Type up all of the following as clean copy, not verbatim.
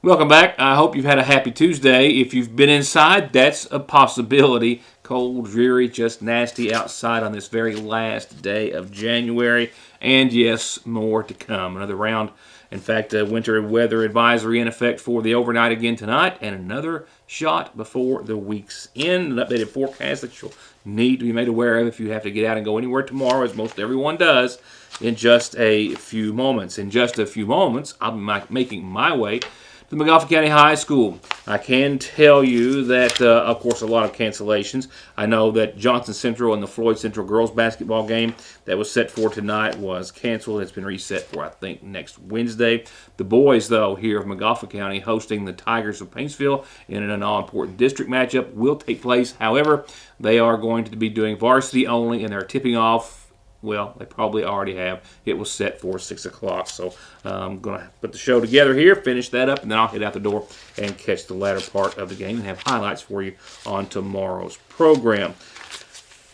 Welcome back. I hope you've had a happy Tuesday. If you've been inside, that's a possibility. Cold, dreary, just nasty outside on this very last day of January. And yes, more to come. Another round. In fact, a winter weather advisory in effect for the overnight again tonight, and another shot before the week's end. An updated forecast that you'll need to be made aware of if you have to get out and go anywhere tomorrow, as most everyone does, in just a few moments. In just a few moments, I'll be making my way to the MAGOFFIN County High School. I can tell you that, of course, a lot of cancellations. I know that Johnson Central and the Floyd Central girls basketball game that was set for tonight was canceled. It's been reset for, I think, next Wednesday. The boys, though, here of MAGOFFIN County hosting the Tigers of Paintsville in an all-important district matchup will take place. However, they are going to be doing varsity only, and they're tipping off. Well, they probably already have. It was set for 6 o'clock. So I'm going to put the show together here, finish that up, and then I'll head out the door and catch the latter part of the game and have highlights for you on tomorrow's program.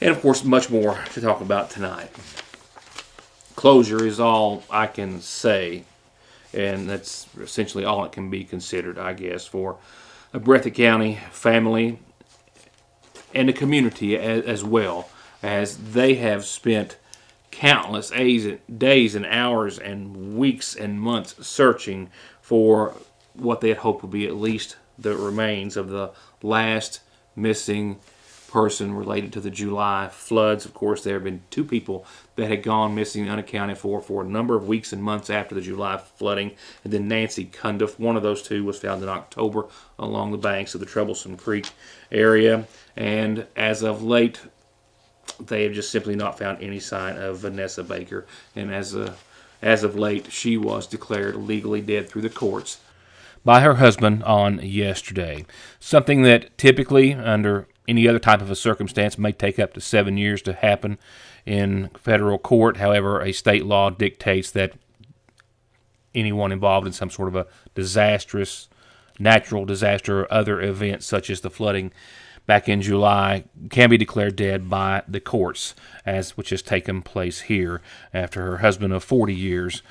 And, of course, much more to talk about tonight. Closure is all I can say, and that's essentially all it can be considered, I guess, for a Breathitt County family and the community as well, as they have spent countless days and hours and weeks and months searching for what they had hoped would be at least the remains of the last missing person related to the July floods. Of course, there have been 2 people that had gone missing unaccounted for a number of weeks and months after the July flooding. And then Nancy Cundiff, one of those 2, was found in October along the banks of the Troublesome Creek area. And as of late, they have just simply not found any sign of Vanessa Baker. And as of late, she was declared legally dead through the courts by her husband on yesterday. Something that typically, under any other type of a circumstance, may take up to 7 years to happen in federal court. However, a state law dictates that anyone involved in some sort of a disastrous natural disaster or other event such as the flooding back in July can be declared dead by the courts, which has taken place here after her husband of 40 years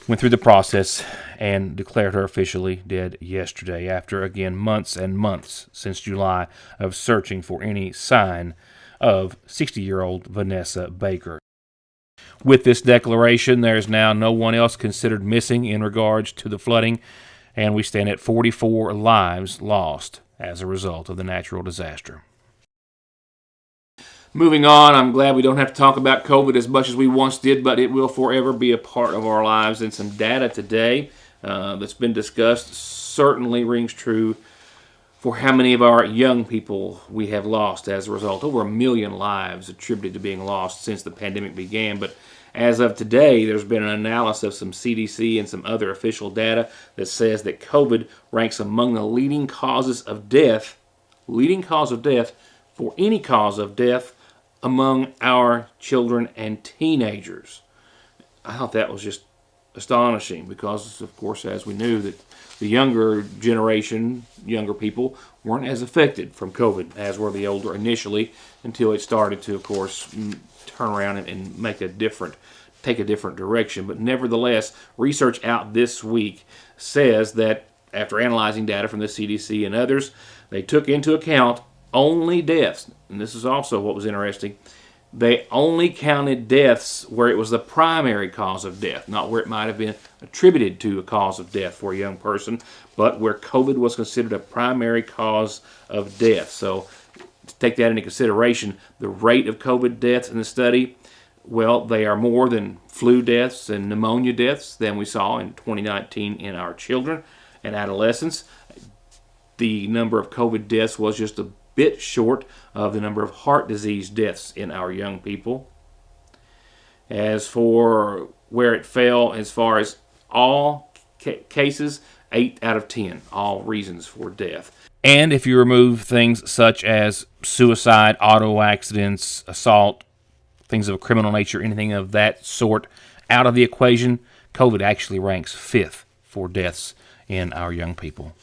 went through the process and declared her officially dead yesterday after, again, months and months since July of searching for any sign of 60-year-old Vanessa Baker. With this declaration, there is now no one else considered missing in regards to the flooding, and we stand at 44 lives lost as a result of the natural disaster. Moving on, I'm glad we don't have to talk about COVID as much as we once did, but it will forever be a part of our lives. And some data today that's been discussed certainly rings true for how many of our young people we have lost as a result. Over 1 million lives attributed to being lost since the pandemic began. But as of today, there's been an analysis of some CDC and some other official data that says that COVID ranks among the leading cause of death for any cause of death among our children and teenagers. I thought that was just astonishing because, of course, as we knew, that the younger generation, younger people, weren't as affected from COVID as were the older initially, until it started to, of course, turn around and take a different direction. But nevertheless, research out this week says that after analyzing data from the CDC and others, they took into account only deaths. And this is also what was interesting. They only counted deaths where it was the primary cause of death, not where it might have been attributed to a cause of death for a young person, but where COVID was considered a primary cause of death. So to take that into consideration, the rate of COVID deaths in the study, well, they are more than flu deaths and pneumonia deaths than we saw in 2019 in our children and adolescents. The number of COVID deaths was just a bit short of the number of heart disease deaths in our young people. As for where it fell as far as all cases, 8 out of 10, all reasons for death. And if you remove things such as suicide, auto accidents, assault, things of a criminal nature, anything of that sort out of the equation, COVID actually ranks 5th for deaths in our young people.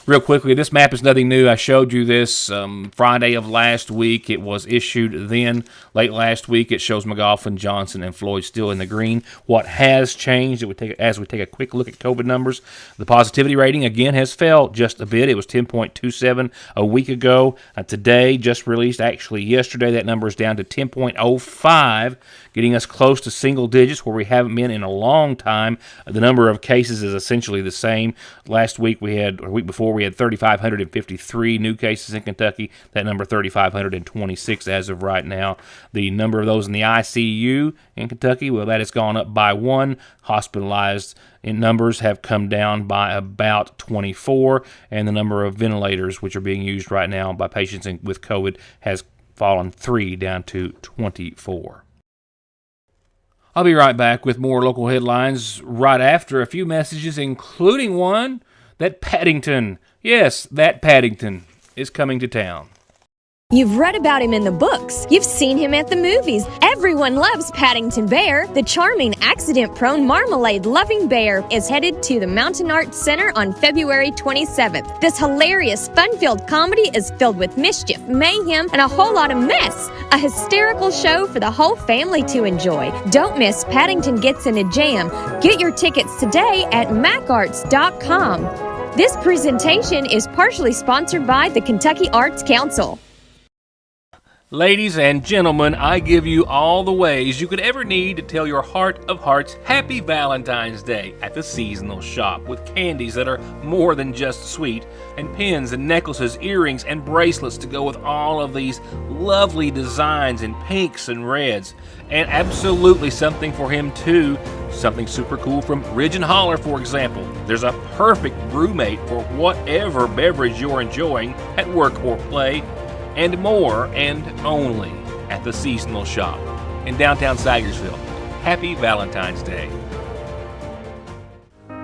Real quickly, this map is nothing new. I showed you this Friday of last week. It was issued then, late last week. It shows MAGOFFIN, Johnson, and Floyd still in the green. What has changed, as we take a quick look at COVID numbers, the positivity rating, again, has fell just a bit. It was 10.27 a week ago. Today, just released, actually yesterday, that number is down to 10.05, getting us close to single digits where we haven't been in a long time. The number of cases is essentially the same. Last week, or week before, we had 3,553 new cases in Kentucky. That number 3,526 as of right now. The number of those in the ICU in Kentucky, well, that has gone up by 1. Hospitalized in numbers have come down by about 24, and the number of ventilators which are being used right now by patients with COVID has fallen 3 down to 24. I'll be right back with more local headlines right after a few messages, including one that Paddington, yes, that Paddington, is coming to town. You've read about him in the books. You've seen him at the movies. Everyone loves Paddington Bear. The charming, accident-prone, marmalade-loving bear is headed to the Mountain Arts Center on February 27th. This hilarious, fun-filled comedy is filled with mischief, mayhem, and a whole lot of mess. A hysterical show for the whole family to enjoy. Don't miss Paddington Gets in a Jam. Get your tickets today at macarts.com. This presentation is partially sponsored by the Kentucky Arts Council. Ladies and gentlemen, I give you all the ways you could ever need to tell your heart of hearts Happy Valentine's Day at the seasonal shop, with candies that are more than just sweet, and pins and necklaces, earrings, and bracelets to go with all of these lovely designs in pinks and reds. And absolutely something for him too, something super cool from Ridge and Holler, for example. There's a perfect brewmate for whatever beverage you're enjoying at work or play, and more, and only at the seasonal shop in downtown Sagersville. Happy Valentine's Day.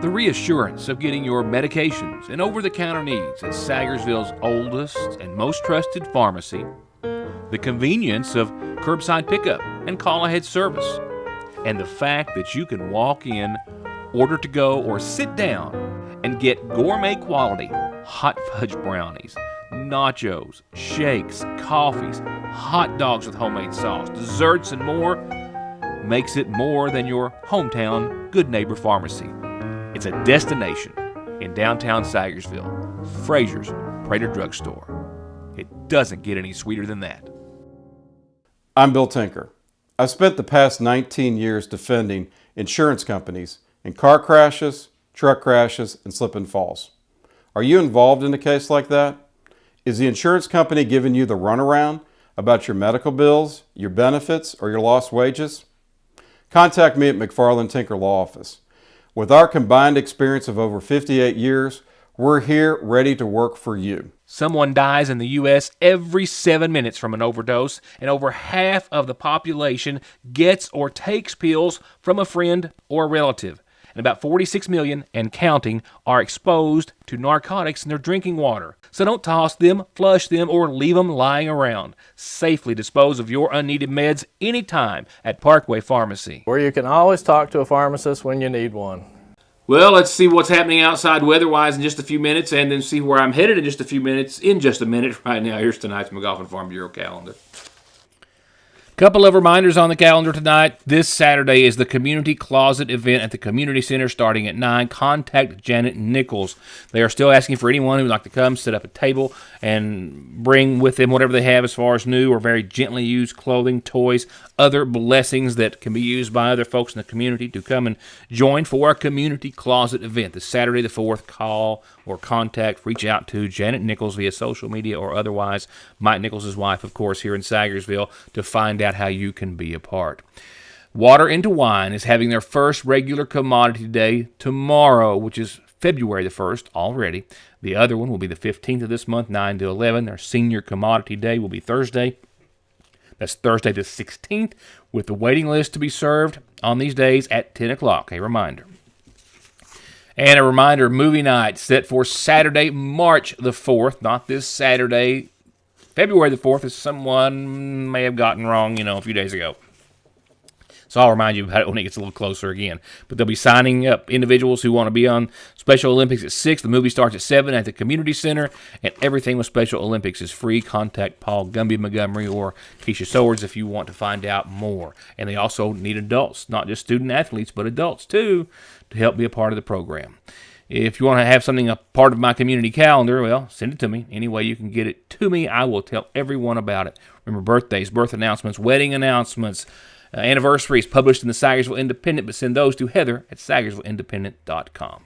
The reassurance of getting your medications and over-the-counter needs at Sagersville's oldest and most trusted pharmacy, the convenience of curbside pickup and call-ahead service, and the fact that you can walk in, order to go, or sit down and get gourmet quality hot fudge brownies, nachos, shakes, coffees, hot dogs with homemade sauce, desserts, and more, makes it more than your hometown Good Neighbor Pharmacy. It's a destination in downtown Sagersville, Fraser's Prater Drugstore. It doesn't get any sweeter than that. I'm Bill Tinker. I've spent the past 19 years defending insurance companies in car crashes, truck crashes, and slip and falls. Are you involved in a case like that? Is the insurance company giving you the runaround about your medical bills, your benefits, or your lost wages? Contact me at McFarland Tinker Law Office. With our combined experience of over 58 years, we're here ready to work for you. Someone dies in the U.S. every 7 minutes from an overdose, and over half of the population gets or takes pills from a friend or a relative. And about 46 million and counting are exposed to narcotics in their drinking water. So don't toss them, flush them, or leave them lying around. Safely dispose of your unneeded meds anytime at Parkway Pharmacy, where you can always talk to a pharmacist when you need one. Well, let's see what's happening outside weather-wise in just a few minutes, and then see where I'm headed in just a few minutes. In just a minute right now, here's tonight's MAGOFFIN Farm Bureau calendar. Couple of reminders on the calendar tonight. This Saturday is the Community Closet event at the Community Center starting at 9. Contact Janet Nichols. They are still asking for anyone who would like to come, set up a table, and bring with them whatever they have as far as new or very gently used clothing, toys, other blessings that can be used by other folks in the community to come and join for a Community Closet event. This Saturday the 4th, call or contact, reach out to Janet Nichols via social media or otherwise, Mike Nichols' wife, of course, here in Sagersville, to find out how you can be a part. Water into Wine is having their first regular commodity day tomorrow, which is February the 1st already. The other one will be the 15th of this month, 9 to 11. Their senior commodity day will be Thursday. That's Thursday the 16th, with the waiting list to be served on these days at 10 o'clock, a reminder. And a reminder, movie night set for Saturday, March the 4th, not this Saturday, February the 4th, as someone may have gotten wrong, a few days ago. So I'll remind you about it when it gets a little closer again. But they'll be signing up individuals who want to be on Special Olympics at 6. The movie starts at 7 at the Community Center, and everything with Special Olympics is free. Contact Paul Gumby Montgomery or Keisha Swords if you want to find out more. And they also need adults, not just student athletes, but adults too, to help be a part of the program. If you want to have something a part of my community calendar, well, send it to me. Any way you can get it to me, I will tell everyone about it. Remember, birthdays, birth announcements, wedding announcements, anniversaries published in the Sagersville Independent, but send those to Heather at SagersvilleIndependent.com.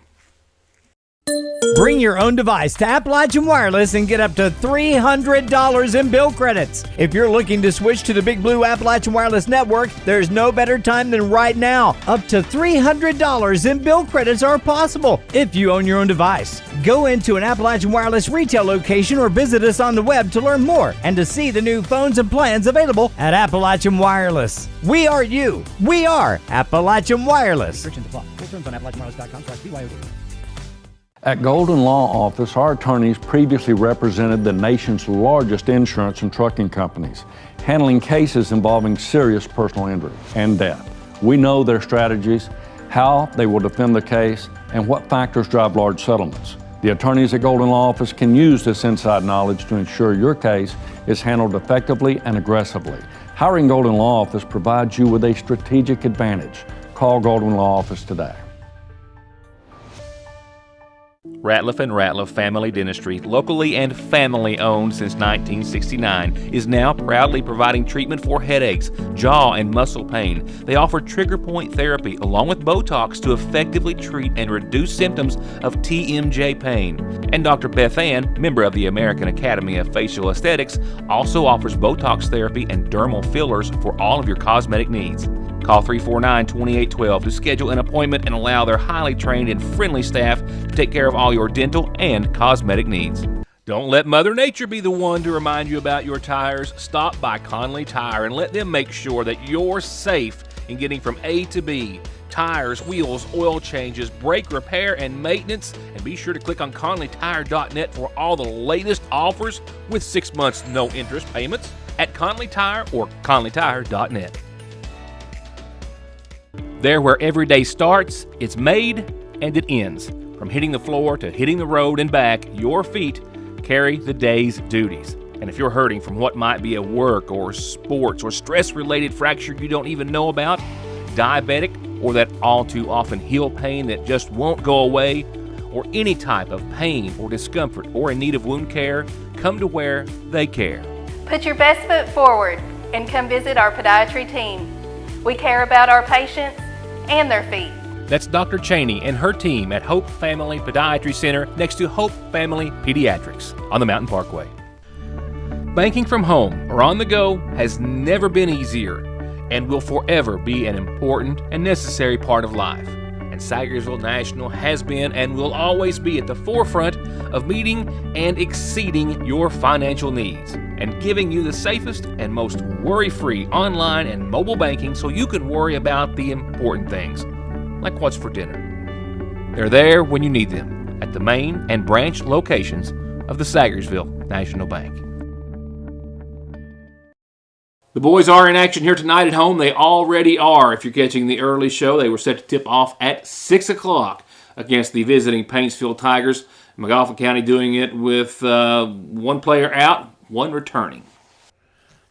Bring your own device to Appalachian Wireless and get up to $300 in bill credits. If you're looking to switch to the Big Blue Appalachian Wireless Network, there's no better time than right now. Up to $300 in bill credits are possible if you own your own device. Go into an Appalachian Wireless retail location or visit us on the web to learn more and to see the new phones and plans available at Appalachian Wireless. We are you. We are Appalachian Wireless. Restrictions apply. Full terms on AppalachianWireless.com/BYOD. At Golden Law Office, our attorneys previously represented the nation's largest insurance and trucking companies, handling cases involving serious personal injury and death. We know their strategies, how they will defend the case, and what factors drive large settlements. The attorneys at Golden Law Office can use this inside knowledge to ensure your case is handled effectively and aggressively. Hiring Golden Law Office provides you with a strategic advantage. Call Golden Law Office today. Ratliff & Ratliff Family Dentistry, locally and family-owned since 1969, is now proudly providing treatment for headaches, jaw and muscle pain. They offer trigger point therapy along with Botox to effectively treat and reduce symptoms of TMJ pain. And Dr. Beth Ann, member of the American Academy of Facial Aesthetics, also offers Botox therapy and dermal fillers for all of your cosmetic needs. Call 349-2812 to schedule an appointment and allow their highly trained and friendly staff to take care of all your dental and cosmetic needs. Don't let Mother Nature be the one to remind you about your tires. Stop by Conley Tire and let them make sure that you're safe in getting from A to B. Tires, wheels, oil changes, brake repair, and maintenance. And be sure to click on ConleyTire.net for all the latest offers with 6 months no interest payments at Conley Tire or ConleyTire.net. There where every day starts, it's made and it ends. From hitting the floor to hitting the road and back, your feet carry the day's duties. And if you're hurting from what might be a work or sports or stress-related fracture you don't even know about, diabetic, or that all too often heel pain that just won't go away, or any type of pain or discomfort or in need of wound care, come to where they care. Put your best foot forward and come visit our podiatry team. We care about our patients and their feet. That's Dr. Cheney and her team at Hope Family Podiatry Center next to Hope Family Pediatrics on the Mountain Parkway. Banking from home or on the go has never been easier and will forever be an important and necessary part of life. And Sagersville National has been and will always be at the forefront of meeting and exceeding your financial needs and giving you the safest and most worry-free online and mobile banking so you can worry about the important things, like what's for dinner. They're there when you need them at the main and branch locations of the Sagersville National Bank. The boys are in action here tonight at home. They already are. If you're catching the early show, they were set to tip off at 6 o'clock against the visiting Paintsville Tigers. MAGOFFIN County doing it with one player out, one returning.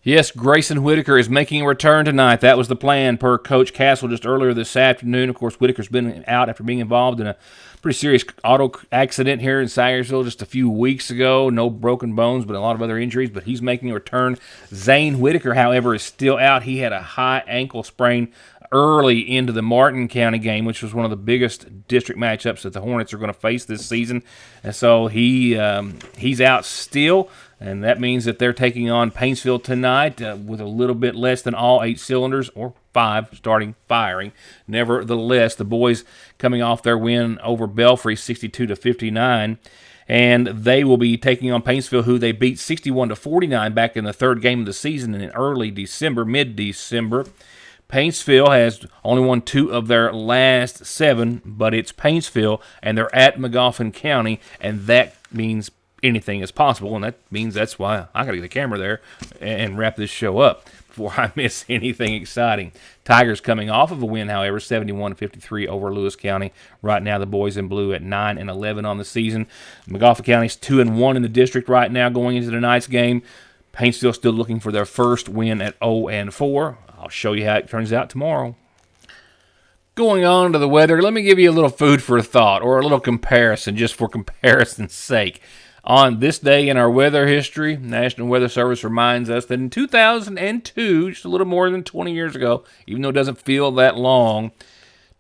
Yes, Grayson Whitaker is making a return tonight. That was the plan per Coach Castle just earlier this afternoon. Of course, Whitaker's been out after being involved in a pretty serious auto accident here in Sagersville just a few weeks ago. No broken bones, but a lot of other injuries, but he's making a return. Zane Whitaker, however, is still out. He had a high ankle sprain early into the Martin County game, which was one of the biggest district matchups that the Hornets are going to face this season. And so he's out still, and that means that they're taking on Paintsville tonight with a little bit less than all 8 cylinders, or 5 starting firing. Nevertheless, the boys coming off their win over Belfry 62-59, and they will be taking on Paintsville, who they beat 61-49 back in the third game of the season in early December, mid-December. Paintsville has only won 2 of their last 7, but it's Paintsville, and they're at MAGOFFIN County, and that means anything is possible, and that means that's why I got to get the camera there and wrap this show up before I miss anything exciting. Tigers coming off of a win, however, 71-53 over Lewis County. Right now, the boys in blue at 9-11 on the season. McGoffin County's 2-1 in the district right now going into tonight's game. Paintsville still looking for their first win at 0-4. I'll show you how it turns out tomorrow. Going on to the weather, let me give you a little food for thought, or a little comparison, just for comparison's sake. On this day in our weather history, National Weather Service reminds us that in 2002, just a little more than 20 years ago, even though it doesn't feel that long,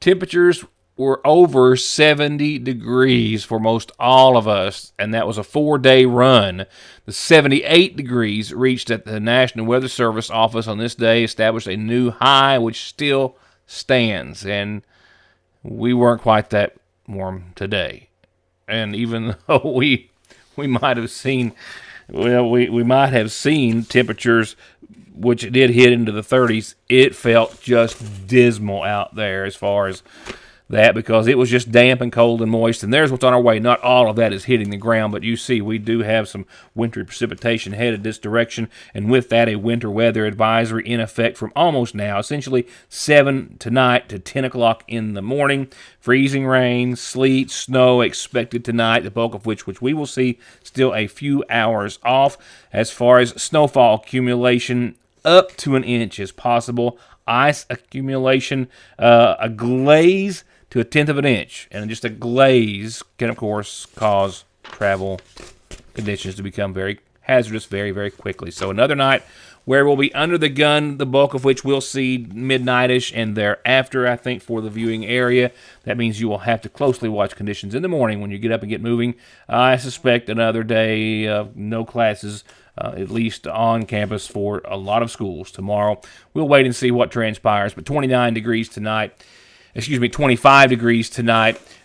temperatures were over 70 degrees for most all of us, and that was a 4-day run. The 78 degrees reached at the National Weather Service office on this day established a new high, which still stands, and we weren't quite that warm today. And even though we might have seen, we might have seen temperatures which did hit into the 30s, it felt just dismal out there as far as that, because it was just damp and cold and moist, and there's what's on our way. Not all of that is hitting the ground, but you see we do have some wintry precipitation headed this direction, and with that a winter weather advisory in effect from almost now, essentially 7 tonight to 10 o'clock in the morning. Freezing rain, sleet, snow expected tonight, the bulk of which we will see still a few hours off. As far as snowfall accumulation, up to an inch is possible. Ice accumulation, a glaze to 1/10 of an inch, and just a glaze can, of course, cause travel conditions to become very hazardous very, very quickly. So another night where we'll be under the gun, the bulk of which we'll see midnight-ish and thereafter, I think, for the viewing area. That means you will have to closely watch conditions in the morning when you get up and get moving. I suspect another day of no classes, at least on campus for a lot of schools tomorrow. We'll wait and see what transpires, but 25 degrees tonight,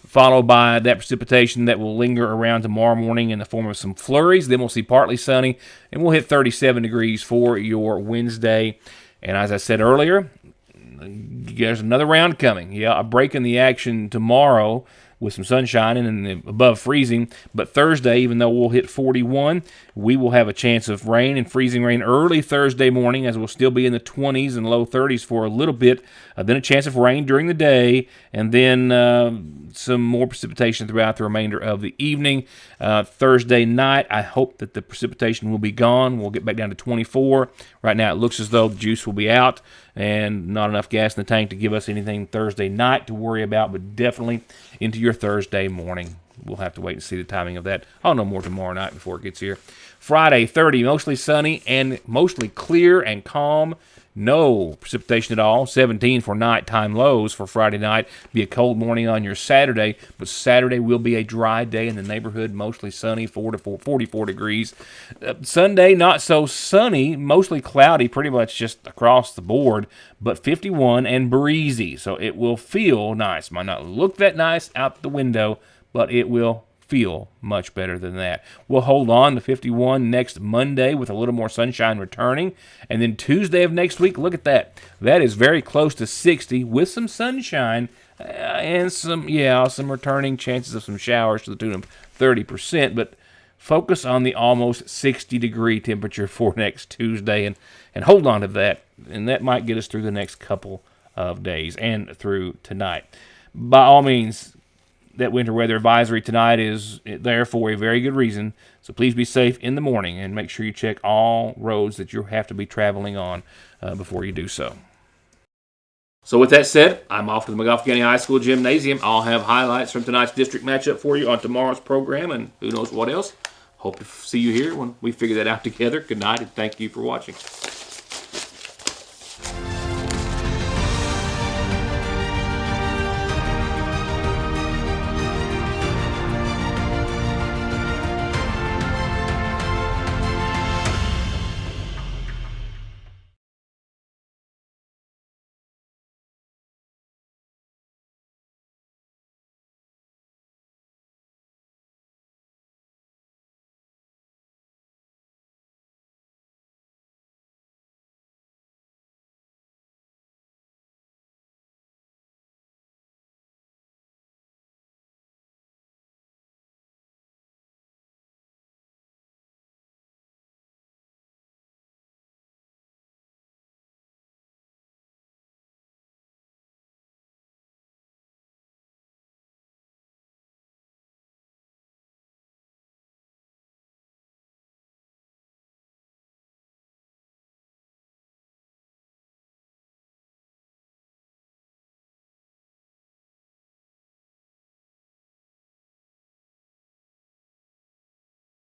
followed by that precipitation that will linger around tomorrow morning in the form of some flurries. Then we'll see partly sunny, and we'll hit 37 degrees for your Wednesday. And as I said earlier, there's another round coming. Yeah, a break in the action tomorrow with some sunshine and above freezing. But Thursday, even though we'll hit 41, we will have a chance of rain and freezing rain early Thursday morning, as we'll still be in the 20s and low 30s for a little bit. Then a chance of rain during the day, and then some more precipitation throughout the remainder of the evening. Thursday night, I hope that the precipitation will be gone. We'll get back down to 24. Right now, it looks as though the juice will be out and not enough gas in the tank to give us anything Thursday night to worry about, but definitely into your Thursday morning. We'll have to wait and see the timing of that. I'll know more tomorrow night before it gets here. Friday, 30, mostly sunny and mostly clear and calm. No precipitation at all. 17 for nighttime lows for Friday night. Be a cold morning on your Saturday, but Saturday will be a dry day in the neighborhood, mostly sunny, 44 degrees. Sunday, not so sunny, mostly cloudy, pretty much just across the board, but 51 and breezy, so it will feel nice. Might not look that nice out the window, but it will feel much better than that. We'll hold on to 51 next Monday with a little more sunshine returning. And then Tuesday of next week, look at that. That is very close to 60 with some sunshine and some returning chances of some showers to the tune of 30%. But focus on the almost 60-degree temperature for next Tuesday and hold on to that. And that might get us through the next couple of days and through tonight. By all means, that winter weather advisory tonight is there for a very good reason. So please be safe in the morning and make sure you check all roads that you have to be traveling on before you do so. So with that said, I'm off to the McGoffin County High School Gymnasium. I'll have highlights from tonight's district matchup for you on tomorrow's program and who knows what else. Hope to see you here when we figure that out together. Good night and thank you for watching.